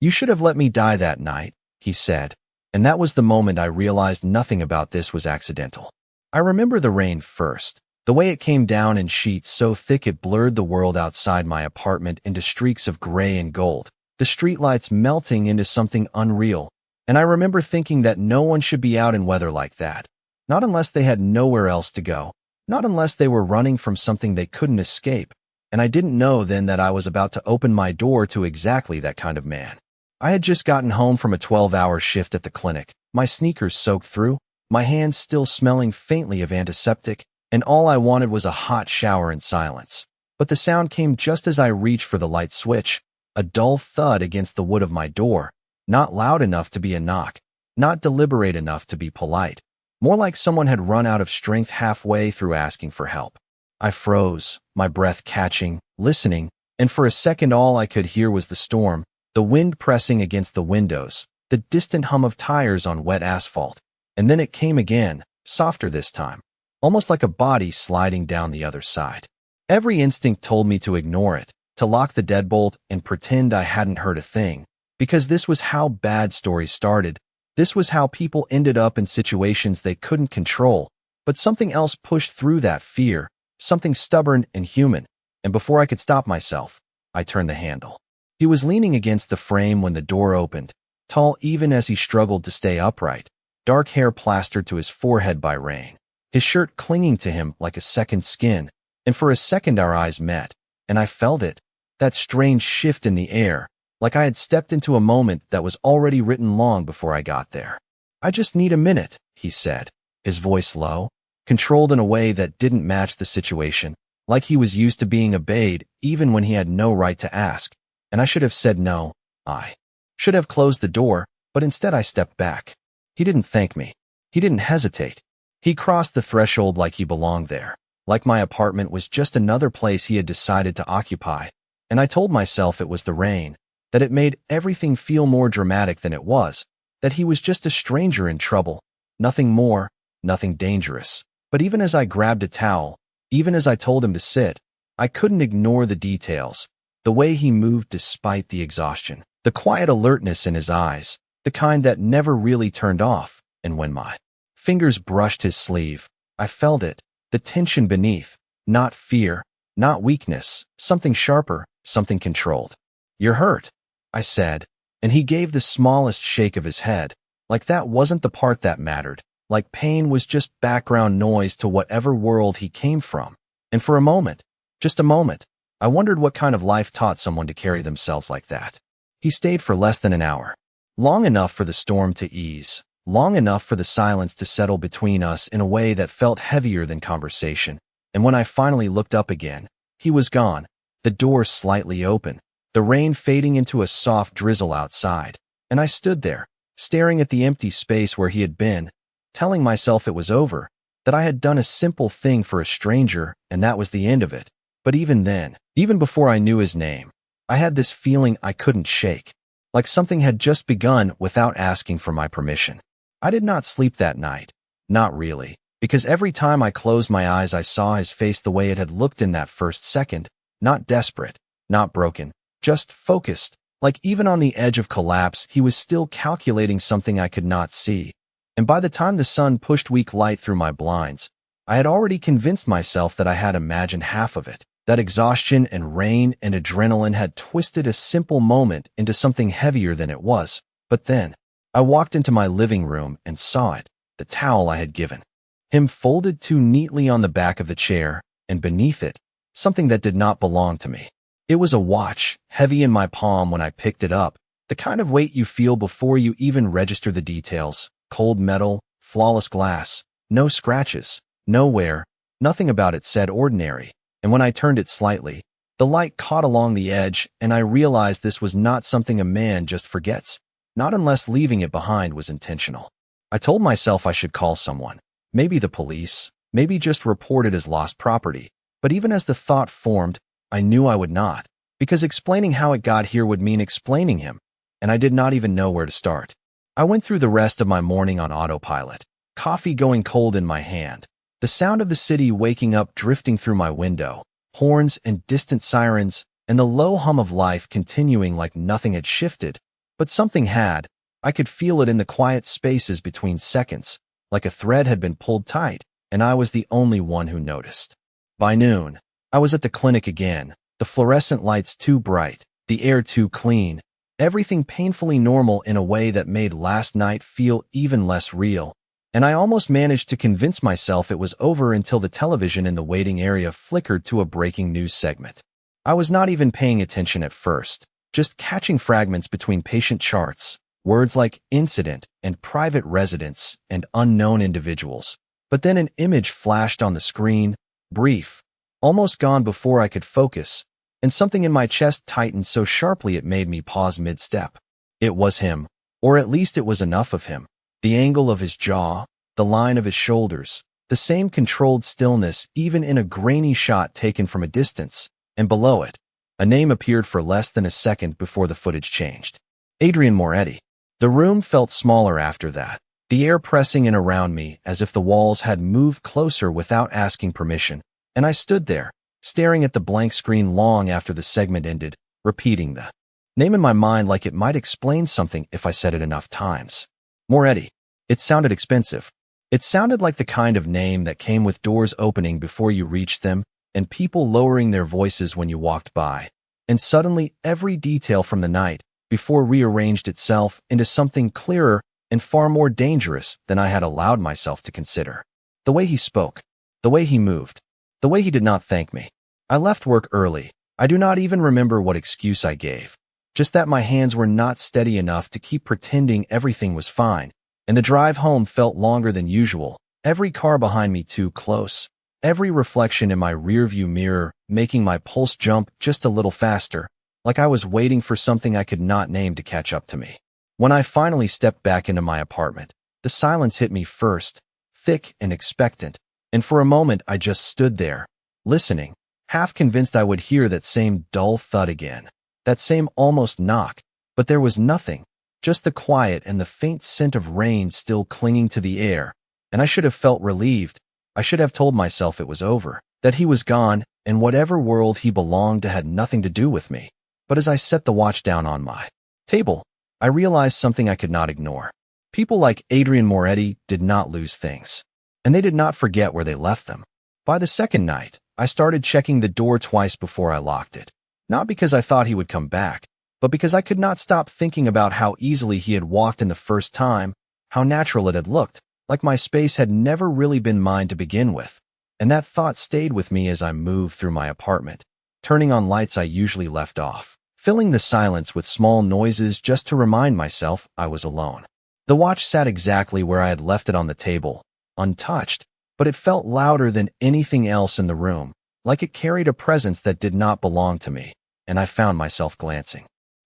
"You should have let me die that night," he said, and that was the moment I realized nothing about this was accidental. I remember the rain first, the way it came down in sheets so thick it blurred the world outside my apartment into streaks of gray and gold, the streetlights melting into something unreal, and I remember thinking that no one should be out in weather like that, not unless they had nowhere else to go, not unless they were running from something they couldn't escape, and I didn't know then that I was about to open my door to exactly that kind of man. I had just gotten home from a 12-hour shift at the clinic, my sneakers soaked through, my hands still smelling faintly of antiseptic, and all I wanted was a hot shower and silence. But the sound came just as I reached for the light switch, a dull thud against the wood of my door, not loud enough to be a knock, not deliberate enough to be polite, more like someone had run out of strength halfway through asking for help. I froze, my breath catching, listening, and for a second all I could hear was the storm, the wind pressing against the windows, the distant hum of tires on wet asphalt. And then it came again, softer this time, almost like a body sliding down the other side. Every instinct told me to ignore it, to lock the deadbolt and pretend I hadn't heard a thing, because this was how bad stories started. This was how people ended up in situations they couldn't control. But something else pushed through that fear, something stubborn and human, and before I could stop myself, I turned the handle. He was leaning against the frame when the door opened, tall even as he struggled to stay upright, dark hair plastered to his forehead by rain, his shirt clinging to him like a second skin, and for a second our eyes met, and I felt it, that strange shift in the air, like I had stepped into a moment that was already written long before I got there. "I just need a minute," he said, his voice low, controlled in a way that didn't match the situation, like he was used to being obeyed even when he had no right to ask. And I should have said no. I should have closed the door, but instead I stepped back. He didn't thank me. He didn't hesitate. He crossed the threshold like he belonged there, like my apartment was just another place he had decided to occupy. And I told myself it was the rain, that it made everything feel more dramatic than it was, that he was just a stranger in trouble, nothing more, nothing dangerous. But even as I grabbed a towel, even as I told him to sit, I couldn't ignore the details. The way he moved despite the exhaustion, the quiet alertness in his eyes, the kind that never really turned off, and when my fingers brushed his sleeve, I felt it, the tension beneath, not fear, not weakness, something sharper, something controlled. "You're hurt," I said, and he gave the smallest shake of his head, like that wasn't the part that mattered, like pain was just background noise to whatever world he came from. And for a moment, just a moment, I wondered what kind of life taught someone to carry themselves like that. He stayed for less than an hour. Long enough for the storm to ease. Long enough for the silence to settle between us in a way that felt heavier than conversation. And when I finally looked up again, he was gone, the door slightly open, the rain fading into a soft drizzle outside. And I stood there, staring at the empty space where he had been, telling myself it was over, that I had done a simple thing for a stranger, and that was the end of it. But even then, even before I knew his name, I had this feeling I couldn't shake, like something had just begun without asking for my permission. I did not sleep that night, not really, because every time I closed my eyes I saw his face the way it had looked in that first second, not desperate, not broken, just focused, like even on the edge of collapse he was still calculating something I could not see. And by the time the sun pushed weak light through my blinds, I had already convinced myself that I had imagined half of it. That exhaustion and rain and adrenaline had twisted a simple moment into something heavier than it was. But then, I walked into my living room and saw it, the towel I had given him folded too neatly on the back of the chair, and beneath it, something that did not belong to me. It was a watch, heavy in my palm when I picked it up, the kind of weight you feel before you even register the details, cold metal, flawless glass, no scratches, no wear, nothing about it said ordinary. And when I turned it slightly, the light caught along the edge, and I realized this was not something a man just forgets, not unless leaving it behind was intentional. I told myself I should call someone, maybe the police, maybe just report it as lost property. But even as the thought formed, I knew I would not, because explaining how it got here would mean explaining him, and I did not even know where to start. I went through the rest of my morning on autopilot, coffee going cold in my hand, the sound of the city waking up drifting through my window, horns and distant sirens, and the low hum of life continuing like nothing had shifted, But something had. I could feel it in the quiet spaces between seconds, like a thread had been pulled tight, and I was the only one who noticed. By noon, I was at the clinic again, the fluorescent lights too bright, the air too clean, everything painfully normal in a way that made last night feel even less real, and I almost managed to convince myself it was over until the television in the waiting area flickered to a breaking news segment. I was not even paying attention at first, just catching fragments between patient charts, words like incident and private residence and unknown individuals. But then an image flashed on the screen, brief, almost gone before I could focus, and something in my chest tightened so sharply it made me pause mid-step. It was him, or at least it was enough of him. The angle of his jaw, the line of his shoulders, the same controlled stillness even in a grainy shot taken from a distance, and below it, a name appeared for less than a second before the footage changed. Adrian Moretti. The room felt smaller after that, the air pressing in around me as if the walls had moved closer without asking permission, and I stood there, staring at the blank screen long after the segment ended, repeating the name in my mind like it might explain something if I said it enough times. Moretti. It sounded expensive. It sounded like the kind of name that came with doors opening before you reached them and people lowering their voices when you walked by. And suddenly, every detail from the night before rearranged itself into something clearer and far more dangerous than I had allowed myself to consider. The way he spoke, the way he moved, the way he did not thank me. I left work early. I do not even remember what excuse I gave. Just that my hands were not steady enough to keep pretending everything was fine, and the drive home felt longer than usual, every car behind me too close, every reflection in my rearview mirror making my pulse jump just a little faster, like I was waiting for something I could not name to catch up to me. When I finally stepped back into my apartment, the silence hit me first, thick and expectant, and for a moment I just stood there, listening, half convinced I would hear that same dull thud again, that same almost knock, but there was nothing. Just the quiet and the faint scent of rain still clinging to the air, and I should have felt relieved. I should have told myself it was over, that he was gone, and whatever world he belonged to had nothing to do with me. But as I set the watch down on my table, I realized something I could not ignore. People like Adrian Moretti did not lose things, and they did not forget where they left them. By the second night, I started checking the door twice before I locked it, not because I thought he would come back, but because I could not stop thinking about how easily he had walked in the first time, how natural it had looked, like my space had never really been mine to begin with. And that thought stayed with me as I moved through my apartment, turning on lights I usually left off, filling the silence with small noises just to remind myself I was alone. The watch sat exactly where I had left it on the table, untouched, but it felt louder than anything else in the room, like it carried a presence that did not belong to me, and I found myself glancing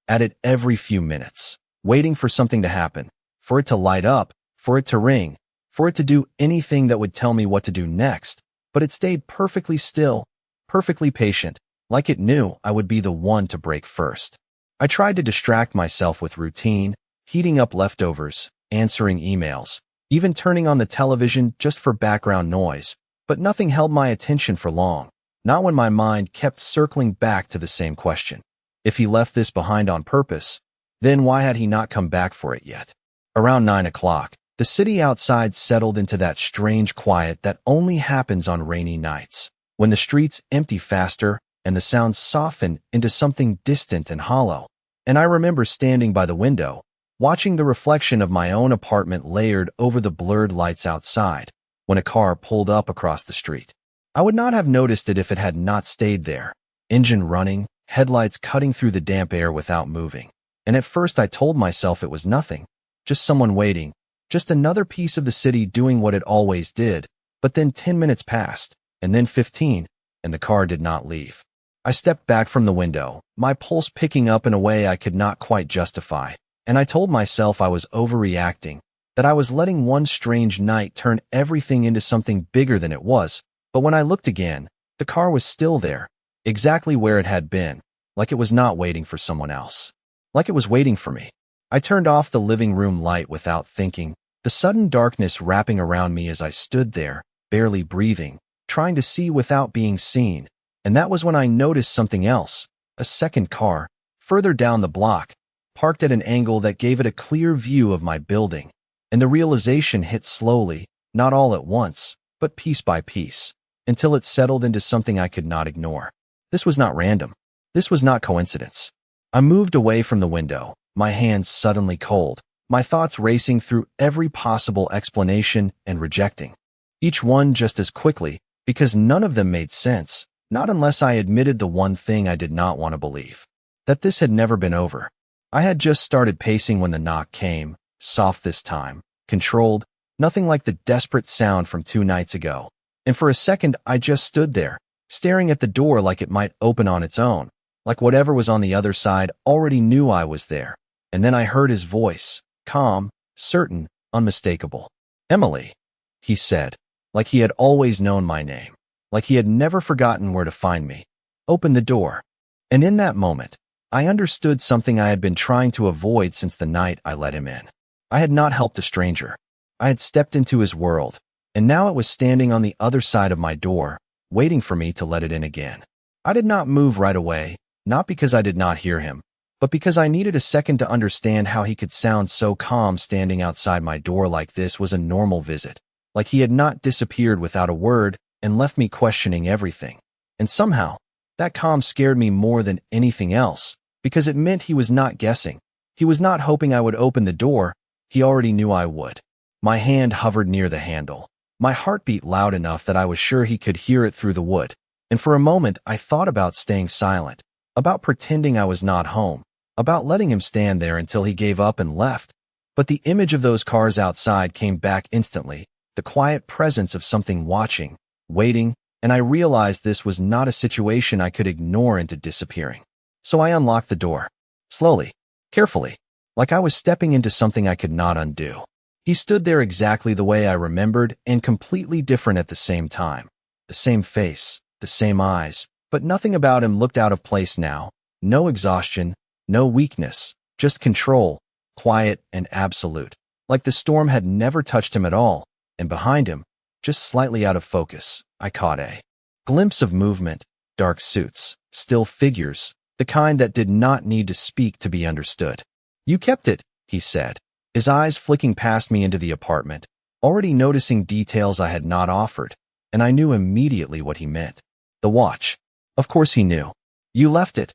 at it every few minutes, waiting for something to happen, for it to light up, for it to ring, for it to do anything that would tell me what to do next, but it stayed perfectly still, perfectly patient, like it knew I would be the one to break first. I tried to distract myself with routine, heating up leftovers, answering emails, even turning on the television just for background noise, but nothing held my attention for long, not when my mind kept circling back to the same question. If he left this behind on purpose, then why had he not come back for it yet? Around 9 o'clock, the city outside settled into that strange quiet that only happens on rainy nights, when the streets empty faster and the sounds soften into something distant and hollow. And I remember standing by the window, watching the reflection of my own apartment layered over the blurred lights outside, when a car pulled up across the street. I would not have noticed it if it had not stayed there, engine running, headlights cutting through the damp air without moving. And at first I told myself it was nothing, just someone waiting, just another piece of the city doing what it always did. But then 10 minutes passed, and then 15, and the car did not leave. I stepped back from the window, my pulse picking up in a way I could not quite justify, and I told myself I was overreacting, that I was letting one strange night turn everything into something bigger than it was. But when I looked again, the car was still there, exactly where it had been, like it was not waiting for someone else, like it was waiting for me. I turned off the living room light without thinking, the sudden darkness wrapping around me as I stood there, barely breathing, trying to see without being seen. And that was when I noticed something else, a second car, further down the block, parked at an angle that gave it a clear view of my building, and the realization hit slowly, not all at once, but piece by piece, until it settled into something I could not ignore. This was not random. This was not coincidence. I moved away from the window, my hands suddenly cold, my thoughts racing through every possible explanation and rejecting each one just as quickly, because none of them made sense, not unless I admitted the one thing I did not want to believe, that this had never been over. I had just started pacing when the knock came, soft this time, controlled, nothing like the desperate sound from 2 nights ago. And for a second, I just stood there, staring at the door like it might open on its own, like whatever was on the other side already knew I was there. And then I heard his voice, calm, certain, unmistakable. "Emily," he said, like he had always known my name, like he had never forgotten where to find me. "Open the door." And in that moment, I understood something I had been trying to avoid since the night I let him in. I had not helped a stranger. I had stepped into his world, and now it was standing on the other side of my door, waiting for me to let it in again. I did not move right away, not because I did not hear him, but because I needed a second to understand how he could sound so calm standing outside my door like this was a normal visit, like he had not disappeared without a word and left me questioning everything. And somehow, that calm scared me more than anything else, because it meant he was not guessing. He was not hoping I would open the door. He already knew I would. My hand hovered near the handle. My heart beat loud enough that I was sure he could hear it through the wood. And for a moment, I thought about staying silent, about pretending I was not home, about letting him stand there until he gave up and left. But the image of those cars outside came back instantly, the quiet presence of something watching, waiting, and I realized this was not a situation I could ignore into disappearing. So I unlocked the door. Slowly, carefully, like I was stepping into something I could not undo. He stood there exactly the way I remembered and completely different at the same time. The same face, the same eyes, but nothing about him looked out of place now. No exhaustion, no weakness, just control, quiet and absolute. Like the storm had never touched him at all, and behind him, just slightly out of focus, I caught a glimpse of movement, dark suits, still figures, the kind that did not need to speak to be understood. "You kept it," he said, his eyes flicking past me into the apartment, already noticing details I had not offered, and I knew immediately what he meant. The watch. Of course he knew. "You left it,"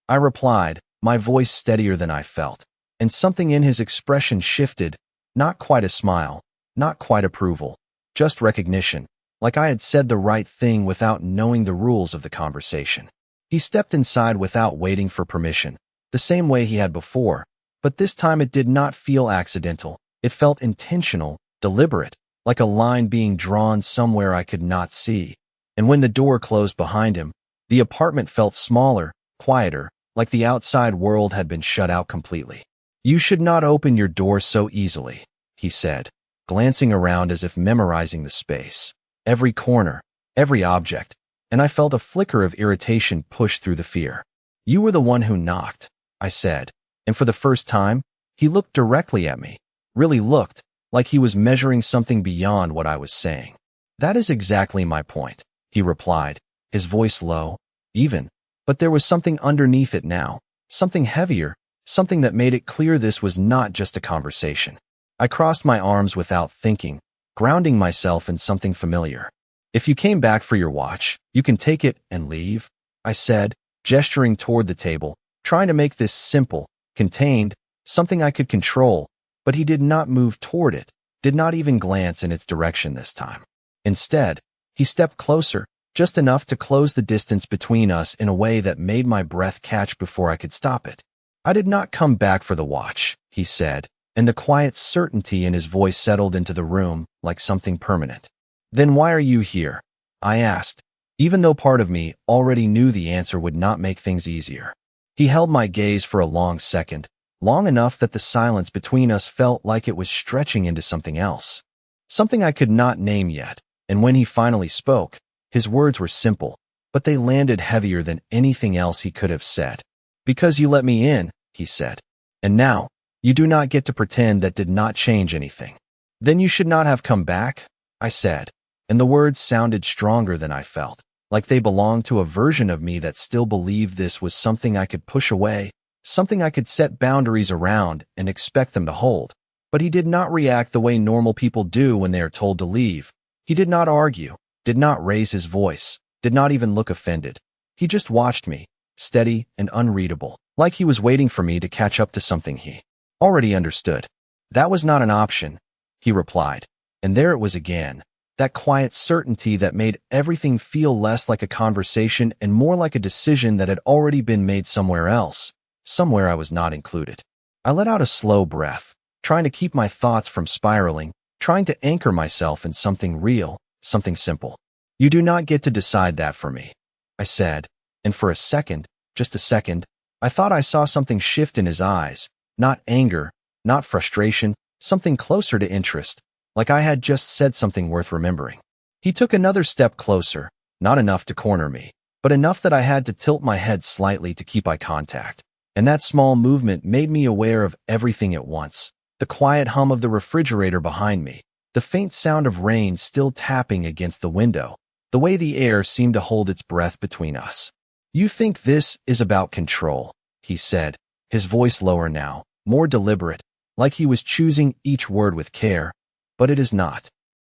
I replied, my voice steadier than I felt, and something in his expression shifted, not quite a smile, not quite approval, just recognition, like I had said the right thing without knowing the rules of the conversation. He stepped inside without waiting for permission, the same way he had before, but this time it did not feel accidental. It felt intentional, deliberate, like a line being drawn somewhere I could not see. And when the door closed behind him, the apartment felt smaller, quieter, like the outside world had been shut out completely. "You should not open your door so easily," he said, glancing around as if memorizing the space, every corner, every object, and I felt a flicker of irritation push through the fear. "You were the one who knocked," I said, and for the first time, he looked directly at me, really looked, like he was measuring something beyond what I was saying. "That is exactly my point," he replied, his voice low, even, but there was something underneath it now, something heavier, something that made it clear this was not just a conversation. I crossed my arms without thinking, grounding myself in something familiar. "If you came back for your watch, you can take it and leave," I said, gesturing toward the table, trying to make this simple, contained, something I could control, but he did not move toward it, did not even glance in its direction this time. Instead, he stepped closer, just enough to close the distance between us in a way that made my breath catch before I could stop it. "I did not come back for the watch," he said, and the quiet certainty in his voice settled into the room like something permanent. "Then why are you here?" I asked, even though part of me already knew the answer would not make things easier. He held my gaze for a long second, long enough that the silence between us felt like it was stretching into something else, something I could not name yet, and when he finally spoke, his words were simple, but they landed heavier than anything else he could have said. "Because you let me in," he said, "and now, you do not get to pretend that did not change anything." "Then you should not have come back," I said, and the words sounded stronger than I felt, like they belonged to a version of me that still believed this was something I could push away, something I could set boundaries around and expect them to hold. But he did not react the way normal people do when they are told to leave. He did not argue, did not raise his voice, did not even look offended. He just watched me, steady and unreadable, like he was waiting for me to catch up to something he already understood. That was not an option, he replied. And there it was again, that quiet certainty that made everything feel less like a conversation and more like a decision that had already been made somewhere else, somewhere I was not included. I let out a slow breath, trying to keep my thoughts from spiraling, trying to anchor myself in something real, something simple. You do not get to decide that for me, I said, and for a second, just a second, I thought I saw something shift in his eyes, not anger, not frustration, something closer to interest, like I had just said something worth remembering. He took another step closer, not enough to corner me, but enough that I had to tilt my head slightly to keep eye contact. And that small movement made me aware of everything at once. The quiet hum of the refrigerator behind me, the faint sound of rain still tapping against the window, the way the air seemed to hold its breath between us. You think this is about control, he said, his voice lower now, more deliberate, like he was choosing each word with care. But it is not.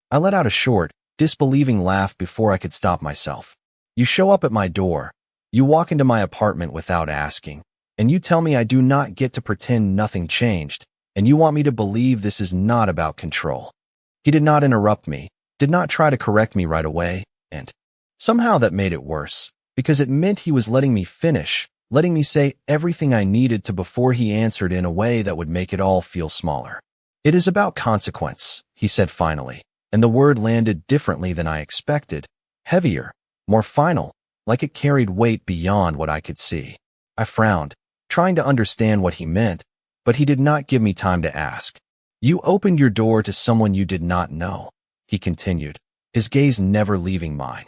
I let out a short, disbelieving laugh before I could stop myself. You show up at my door, you walk into my apartment without asking, and you tell me I do not get to pretend nothing changed, and you want me to believe this is not about control. He did not interrupt me, did not try to correct me right away, and somehow that made it worse, because it meant he was letting me finish, letting me say everything I needed to before he answered in a way that would make it all feel smaller. It is about consequence, he said finally, and the word landed differently than I expected, heavier, more final, like it carried weight beyond what I could see. I frowned, trying to understand what he meant, but he did not give me time to ask. You opened your door to someone you did not know, he continued, his gaze never leaving mine.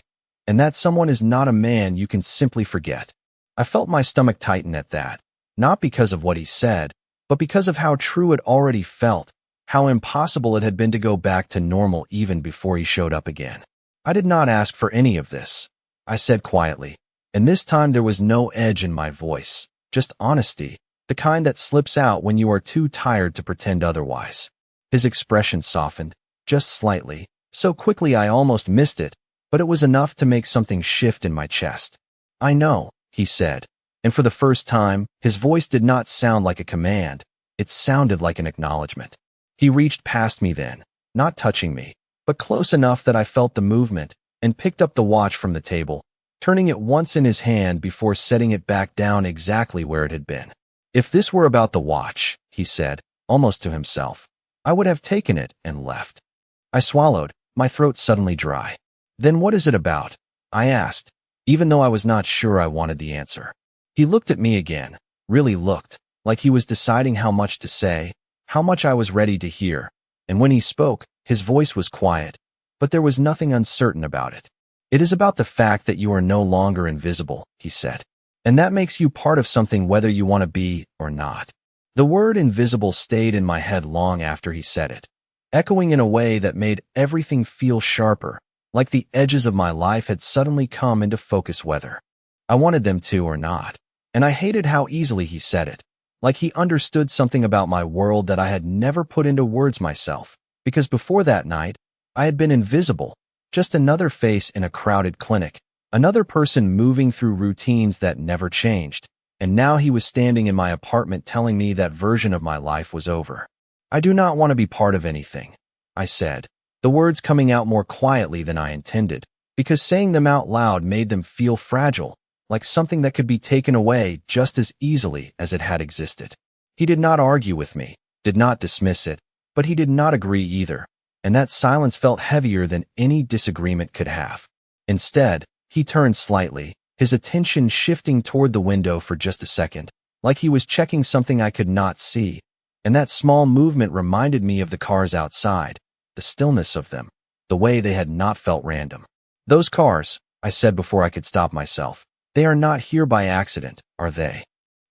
And that someone is not a man you can simply forget. I felt my stomach tighten at that, not because of what he said, but because of how true it already felt, how impossible it had been to go back to normal even before he showed up again. I did not ask for any of this, I said quietly, and this time there was no edge in my voice, just honesty, the kind that slips out when you are too tired to pretend otherwise. His expression softened, just slightly, so quickly I almost missed it, but it was enough to make something shift in my chest. I know, he said, and for the first time, his voice did not sound like a command, it sounded like an acknowledgement. He reached past me then, not touching me, but close enough that I felt the movement, and picked up the watch from the table, turning it once in his hand before setting it back down exactly where it had been. If this were about the watch, he said, almost to himself, I would have taken it and left. I swallowed, my throat suddenly dry. Then what is it about? I asked, even though I was not sure I wanted the answer. He looked at me again, really looked, like he was deciding how much to say, how much I was ready to hear, and when he spoke, his voice was quiet, but there was nothing uncertain about it. It is about the fact that you are no longer invisible, he said, and that makes you part of something whether you want to be or not. The word invisible stayed in my head long after he said it, echoing in a way that made everything feel sharper, like the edges of my life had suddenly come into focus whether I wanted them to or not, and I hated how easily he said it. Like he understood something about my world that I had never put into words myself, because before that night, I had been invisible, just another face in a crowded clinic, another person moving through routines that never changed, and now he was standing in my apartment telling me that version of my life was over. I do not want to be part of anything, I said, the words coming out more quietly than I intended, because saying them out loud made them feel fragile, like something that could be taken away just as easily as it had existed. He did not argue with me, did not dismiss it, but he did not agree either, and that silence felt heavier than any disagreement could have. Instead, he turned slightly, his attention shifting toward the window for just a second, like he was checking something I could not see, and that small movement reminded me of the cars outside, the stillness of them, the way they had not felt random. Those cars, I said before I could stop myself, they are not here by accident, are they?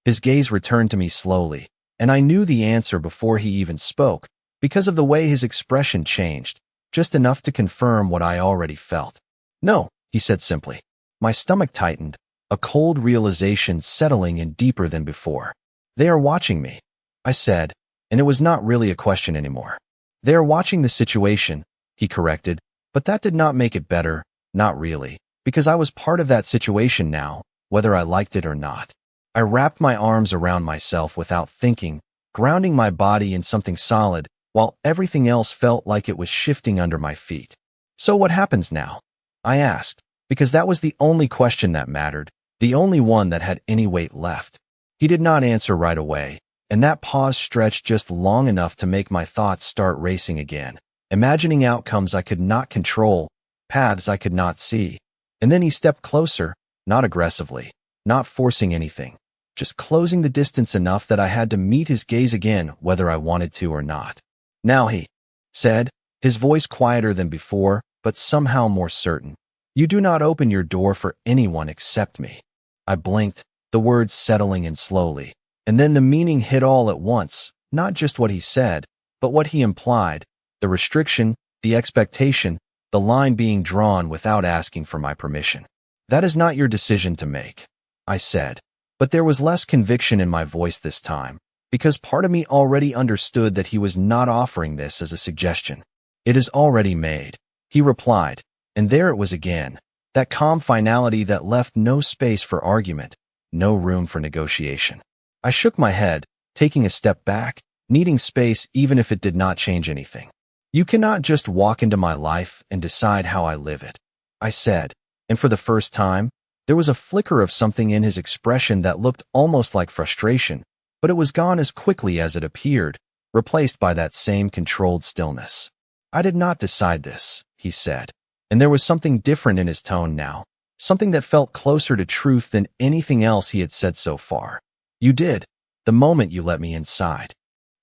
His gaze returned to me slowly, and I knew the answer before he even spoke, because of the way his expression changed, just enough to confirm what I already felt. No, he said simply. My stomach tightened, a cold realization settling in deeper than before. They are watching me, I said, and it was not really a question anymore. They are watching the situation, he corrected, but that did not make it better, not really, because I was part of that situation now, whether I liked it or not. I wrapped my arms around myself without thinking, grounding my body in something solid, while everything else felt like it was shifting under my feet. So what happens now? I asked, because that was the only question that mattered, the only one that had any weight left. He did not answer right away, and that pause stretched just long enough to make my thoughts start racing again, imagining outcomes I could not control, paths I could not see. And then he stepped closer, not aggressively, not forcing anything, just closing the distance enough that I had to meet his gaze again whether I wanted to or not. Now he said, his voice quieter than before, but somehow more certain. You do not open your door for anyone except me. I blinked, the words settling in slowly, and then the meaning hit all at once, not just what he said, but what he implied, the restriction, the expectation, the line being drawn without asking for my permission. That is not your decision to make, I said, but there was less conviction in my voice this time, because part of me already understood that he was not offering this as a suggestion. It is already made, he replied, and there it was again, that calm finality that left no space for argument, no room for negotiation. I shook my head, taking a step back, needing space even if it did not change anything. You cannot just walk into my life and decide how I live it, I said, and for the first time, there was a flicker of something in his expression that looked almost like frustration, but it was gone as quickly as it appeared, replaced by that same controlled stillness. I did not decide this, he said, and there was something different in his tone now, something that felt closer to truth than anything else he had said so far. You did, the moment you let me inside.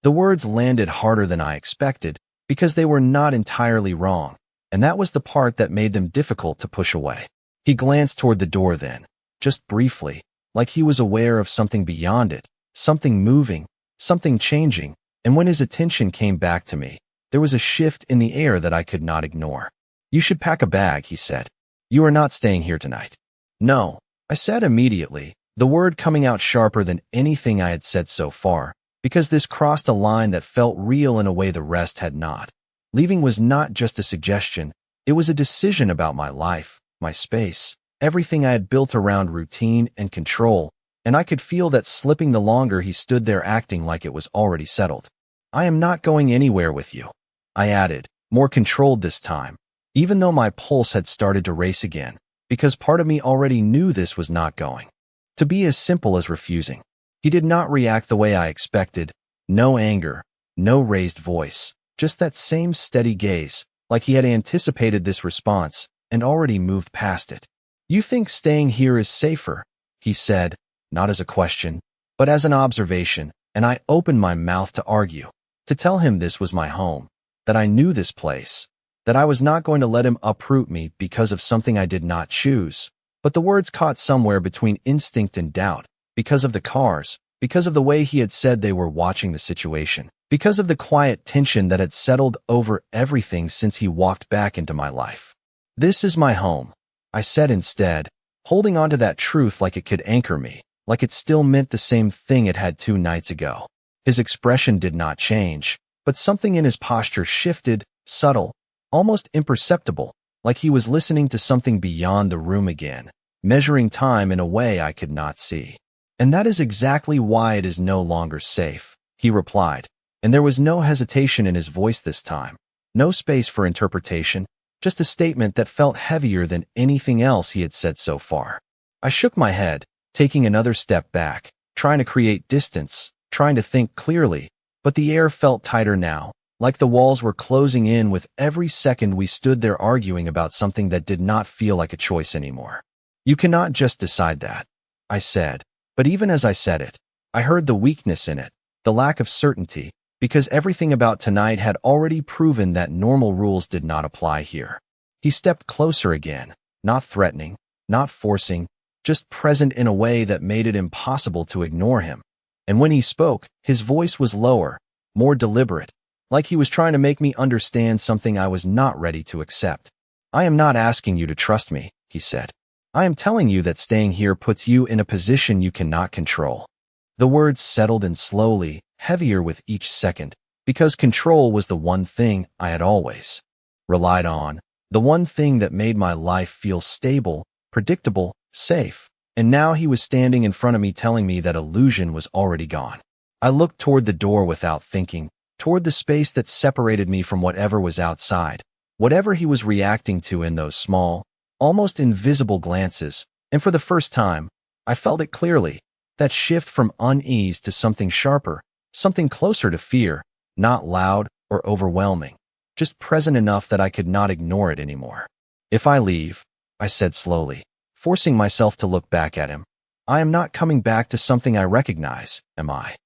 The words landed harder than I expected, because they were not entirely wrong, and that was the part that made them difficult to push away. He glanced toward the door then, just briefly, like he was aware of something beyond it, something moving, something changing, and when his attention came back to me, there was a shift in the air that I could not ignore. You should pack a bag, he said. You are not staying here tonight. No, I said immediately, the word coming out sharper than anything I had said so far, because this crossed a line that felt real in a way the rest had not. Leaving was not just a suggestion, it was a decision about my life, my space, everything I had built around routine and control, and I could feel that slipping the longer he stood there acting like it was already settled. I am not going anywhere with you, I added, more controlled this time, even though my pulse had started to race again, because part of me already knew this was not going to be as simple as refusing. He did not react the way I expected, no anger, no raised voice, just that same steady gaze, like he had anticipated this response and already moved past it. You think staying here is safer, he said, not as a question, but as an observation, and I opened my mouth to argue, to tell him this was my home, that I knew this place, that I was not going to let him uproot me because of something I did not choose. But the words caught somewhere between instinct and doubt, because of the cars, because of the way he had said they were watching the situation, because of the quiet tension that had settled over everything since he walked back into my life. This is my home, I said instead, holding on to that truth like it could anchor me, like it still meant the same thing it had 2 nights ago. His expression did not change, but something in his posture shifted, subtle, almost imperceptible, like he was listening to something beyond the room again, measuring time in a way I could not see. And that is exactly why it is no longer safe, he replied, and there was no hesitation in his voice this time, no space for interpretation, just a statement that felt heavier than anything else he had said so far. I shook my head, taking another step back, trying to create distance, trying to think clearly, but the air felt tighter now, like the walls were closing in with every second we stood there arguing about something that did not feel like a choice anymore. You cannot just decide that, I said, but even as I said it, I heard the weakness in it, the lack of certainty, because everything about tonight had already proven that normal rules did not apply here. He stepped closer again, not threatening, not forcing, just present in a way that made it impossible to ignore him. And when he spoke, his voice was lower, more deliberate, like he was trying to make me understand something I was not ready to accept. I am not asking you to trust me, he said. I am telling you that staying here puts you in a position you cannot control. The words settled in slowly, heavier with each second, because control was the one thing I had always relied on, the one thing that made my life feel stable, predictable, safe. And now he was standing in front of me telling me that illusion was already gone. I looked toward the door without thinking, toward the space that separated me from whatever was outside, whatever he was reacting to in those small, almost invisible glances, and for the first time, I felt it clearly, that shift from unease to something sharper, something closer to fear, not loud or overwhelming, just present enough that I could not ignore it anymore. If I leave, I said slowly, forcing myself to look back at him, I am not coming back to something I recognize, am I?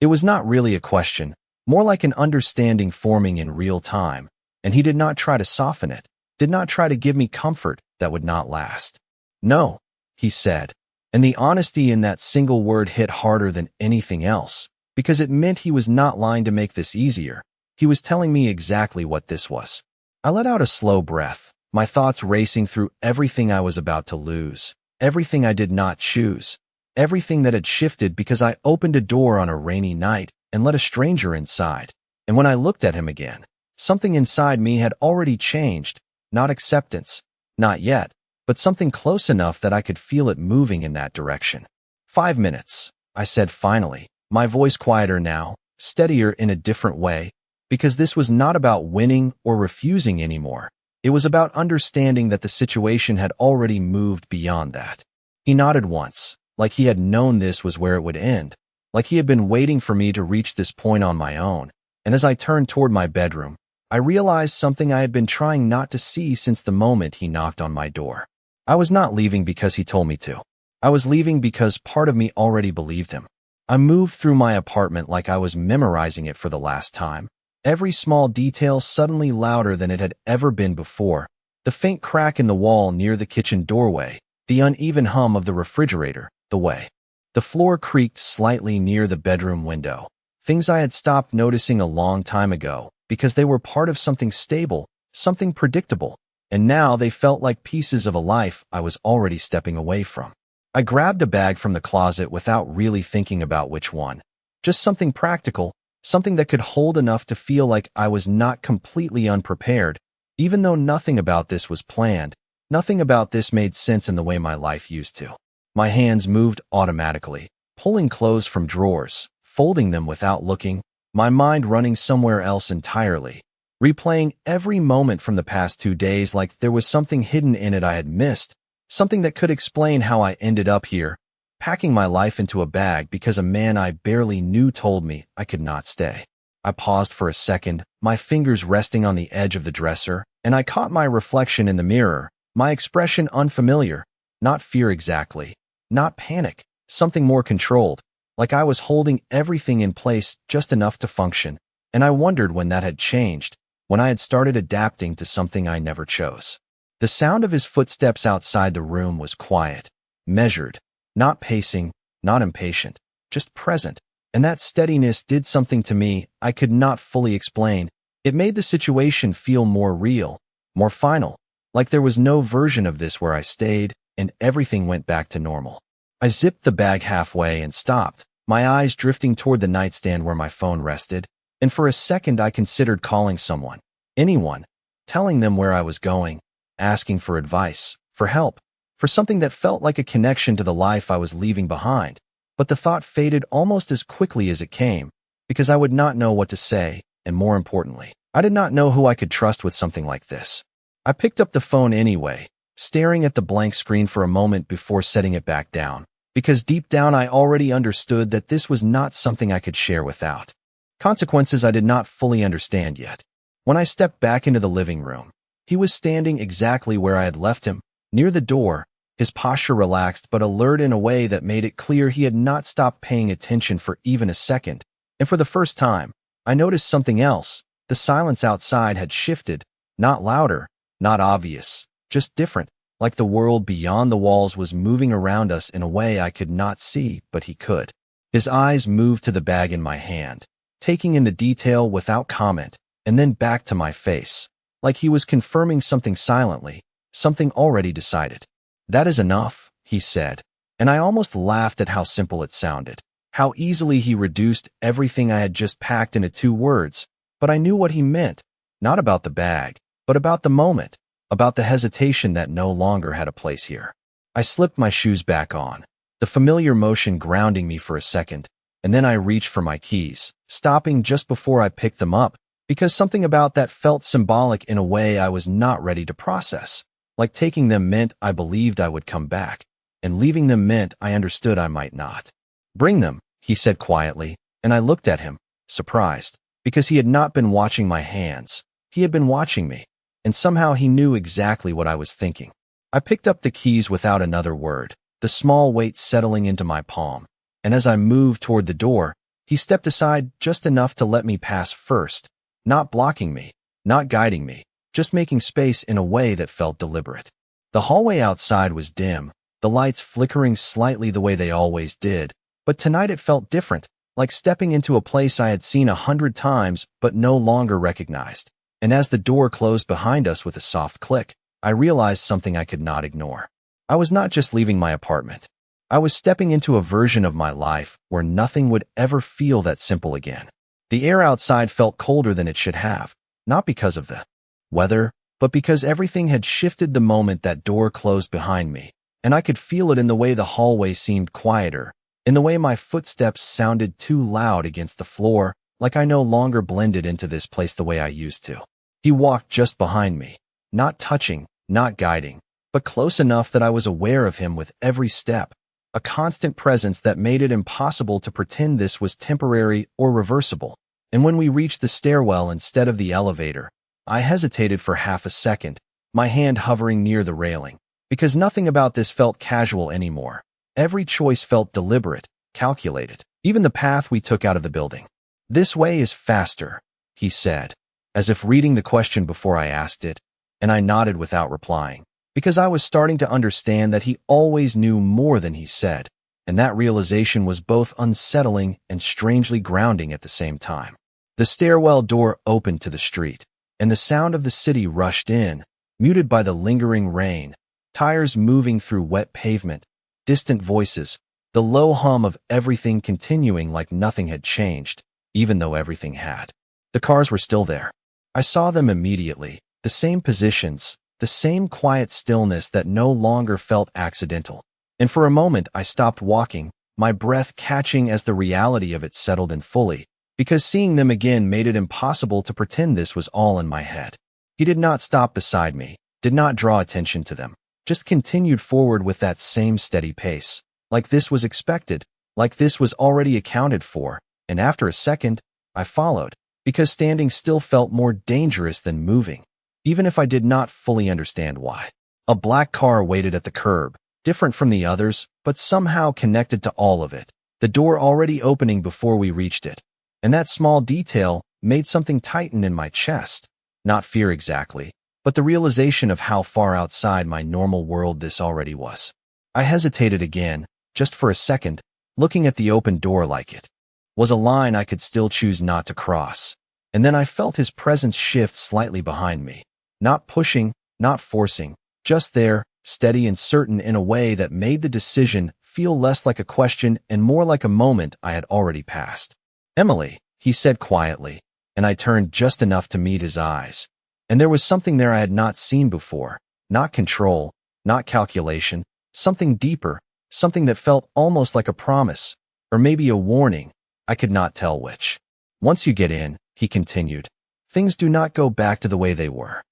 It was not really a question, more like an understanding forming in real time, and he did not try to soften it, did not try to give me comfort that would not last. No, he said, and the honesty in that single word hit harder than anything else, because it meant he was not lying to make this easier. He was telling me exactly what this was. I let out a slow breath, my thoughts racing through everything I was about to lose, everything I did not choose, everything that had shifted because I opened a door on a rainy night and let a stranger inside. And when I looked at him again, something inside me had already changed, not acceptance, not yet, but something close enough that I could feel it moving in that direction. 5 minutes, I said finally, my voice quieter now, steadier in a different way, because this was not about winning or refusing anymore. It was about understanding that the situation had already moved beyond that. He nodded once, like he had known this was where it would end, like he had been waiting for me to reach this point on my own, and as I turned toward my bedroom, I realized something I had been trying not to see since the moment he knocked on my door. I was not leaving because he told me to. I was leaving because part of me already believed him. I moved through my apartment like I was memorizing it for the last time, every small detail suddenly louder than it had ever been before, the faint crack in the wall near the kitchen doorway, the uneven hum of the refrigerator, the way the floor creaked slightly near the bedroom window, things I had stopped noticing a long time ago because they were part of something stable, something predictable, and now they felt like pieces of a life I was already stepping away from. I grabbed a bag from the closet without really thinking about which one, just something practical, something that could hold enough to feel like I was not completely unprepared, even though nothing about this was planned, nothing about this made sense in the way my life used to. My hands moved automatically, pulling clothes from drawers, folding them without looking, my mind running somewhere else entirely, replaying every moment from the past 2 days like there was something hidden in it I had missed, something that could explain how I ended up here, packing my life into a bag because a man I barely knew told me I could not stay. I paused for a second, my fingers resting on the edge of the dresser, and I caught my reflection in the mirror, my expression unfamiliar, not fear exactly, not panic, something more controlled, like I was holding everything in place just enough to function, and I wondered when that had changed, when I had started adapting to something I never chose. The sound of his footsteps outside the room was quiet, measured, not pacing, not impatient, just present, and that steadiness did something to me I could not fully explain. It made the situation feel more real, more final, like there was no version of this where I stayed, and everything went back to normal. I zipped the bag halfway and stopped, my eyes drifting toward the nightstand where my phone rested, and for a second I considered calling someone, anyone, telling them where I was going, asking for advice, for help, for something that felt like a connection to the life I was leaving behind. But the thought faded almost as quickly as it came, because I would not know what to say, and more importantly, I did not know who I could trust with something like this. I picked up the phone anyway, staring at the blank screen for a moment before setting it back down, because deep down I already understood that this was not something I could share without consequences I did not fully understand yet. When I stepped back into the living room, he was standing exactly where I had left him, near the door, his posture relaxed but alert in a way that made it clear he had not stopped paying attention for even a second. And for the first time, I noticed something else. The silence outside had shifted, not louder, not obvious, just different, like the world beyond the walls was moving around us in a way I could not see, but he could. His eyes moved to the bag in my hand, taking in the detail without comment, and then back to my face, like he was confirming something silently, something already decided. "That is enough," he said, and I almost laughed at how simple it sounded, how easily he reduced everything I had just packed into 2 words. But I knew what he meant, not about the bag, but about the moment, about the hesitation that no longer had a place here. I slipped my shoes back on, the familiar motion grounding me for a second, and then I reached for my keys, stopping just before I picked them up, because something about that felt symbolic in a way I was not ready to process. Like taking them meant I believed I would come back, and leaving them meant I understood I might not. "Bring them," he said quietly, and I looked at him, surprised, because he had not been watching my hands. He had been watching me, and somehow he knew exactly what I was thinking. I picked up the keys without another word, the small weight settling into my palm, and as I moved toward the door, he stepped aside just enough to let me pass first, not blocking me, not guiding me, just making space in a way that felt deliberate. The hallway outside was dim, the lights flickering slightly the way they always did, but tonight it felt different, like stepping into a place I had seen 100 times but no longer recognized. And as the door closed behind us with a soft click, I realized something I could not ignore. I was not just leaving my apartment. I was stepping into a version of my life where nothing would ever feel that simple again. The air outside felt colder than it should have, not because of the weather, but because everything had shifted the moment that door closed behind me, and I could feel it in the way the hallway seemed quieter, in the way my footsteps sounded too loud against the floor, like I no longer blended into this place the way I used to. He walked just behind me, not touching, not guiding, but close enough that I was aware of him with every step, a constant presence that made it impossible to pretend this was temporary or reversible. And when we reached the stairwell instead of the elevator, I hesitated for half a second, my hand hovering near the railing, because nothing about this felt casual anymore. Every choice felt deliberate, calculated, even the path we took out of the building. "This way is faster," he said, as if reading the question before I asked it, and I nodded without replying, because I was starting to understand that he always knew more than he said, and that realization was both unsettling and strangely grounding at the same time. The stairwell door opened to the street, and the sound of the city rushed in, muted by the lingering rain, tires moving through wet pavement, distant voices, the low hum of everything continuing like nothing had changed, even though everything had. The cars were still there. I saw them immediately, the same positions, the same quiet stillness that no longer felt accidental. And for a moment I stopped walking, my breath catching as the reality of it settled in fully, because seeing them again made it impossible to pretend this was all in my head. He did not stop beside me, did not draw attention to them, just continued forward with that same steady pace, like this was expected, like this was already accounted for, and after a second, I followed, because standing still felt more dangerous than moving, even if I did not fully understand why. A black car waited at the curb, different from the others, but somehow connected to all of it, the door already opening before we reached it. And that small detail made something tighten in my chest, not fear exactly, but the realization of how far outside my normal world this already was. I hesitated again, just for a second, looking at the open door like it was a line I could still choose not to cross. And then I felt his presence shift slightly behind me, not pushing, not forcing, just there, steady and certain in a way that made the decision feel less like a question and more like a moment I had already passed. "Emily," he said quietly, and I turned just enough to meet his eyes. And there was something there I had not seen before, not control, not calculation, something deeper, something that felt almost like a promise, or maybe a warning, I could not tell which. "Once you get in," he continued, "things do not go back to the way they were."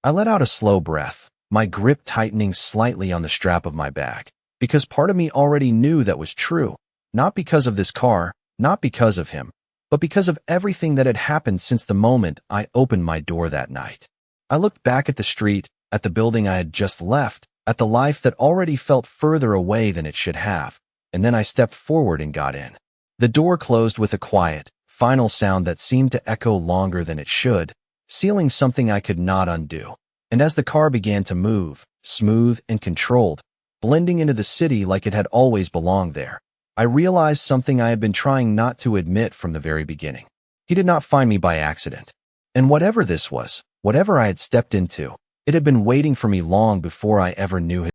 I let out a slow breath, my grip tightening slightly on the strap of my bag, because part of me already knew that was true, not because of this car, not because of him, but because of everything that had happened since the moment I opened my door that night. I looked back at the street, at the building I had just left, at the life that already felt further away than it should have, and then I stepped forward and got in. The door closed with a quiet, final sound that seemed to echo longer than it should, sealing something I could not undo. And as the car began to move, smooth and controlled, blending into the city like it had always belonged there, I realized something I had been trying not to admit from the very beginning. He did not find me by accident. And whatever this was, whatever I had stepped into, it had been waiting for me long before I ever knew